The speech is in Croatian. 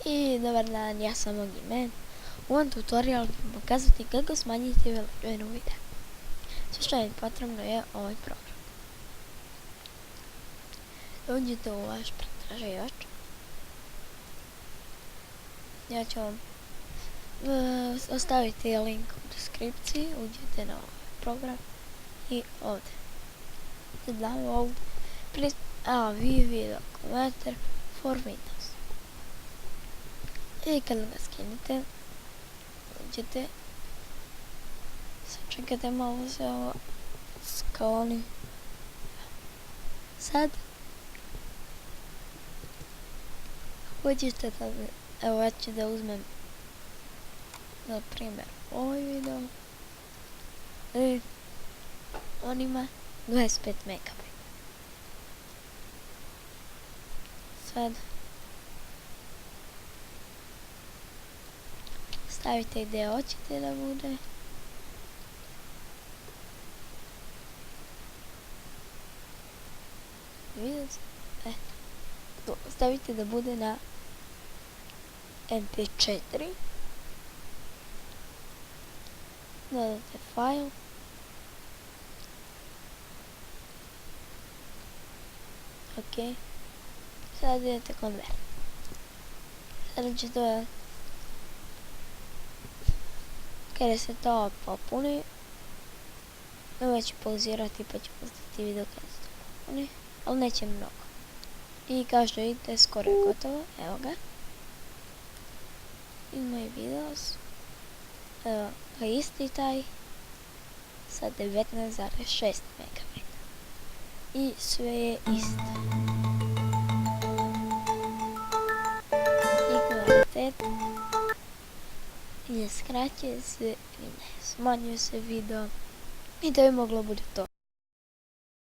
I dobar dan, ja sam Ogimen. U ovom tutorialu ću pokazati kako smanjiti veličinu videa. Sve što je potrebno je ovaj program. Uđite u vaš pretraživač. Ja ću vam ostaviti link u deskripciji. Uđite na ovaj program i ovdje. Damo ovdje video komentar for Windows. I kad ga skinete, uđete, sačekajte malo se ovo skloni. Sad uđete da, evo ja ću da uzmem na primjer ovaj video i on ima 25 MB. Sad stavite gdje hoćete da bude. Vidite? Stavite da bude na MP4. Dodate file. Ok. Sad idete konvert. Sad će to kada se to popuni, ovo ću pauzirati pa ću pustiti video kada se to popuni, ali neće mnogo. I kao što vidite, skoro je gotovo, evo ga. I moj videos, evo ga isti taj, sa 19,6 MB. I sve je isto. I kvalitet. Ne skraćuje se i ne smanjuje se video i to je moglo bude to.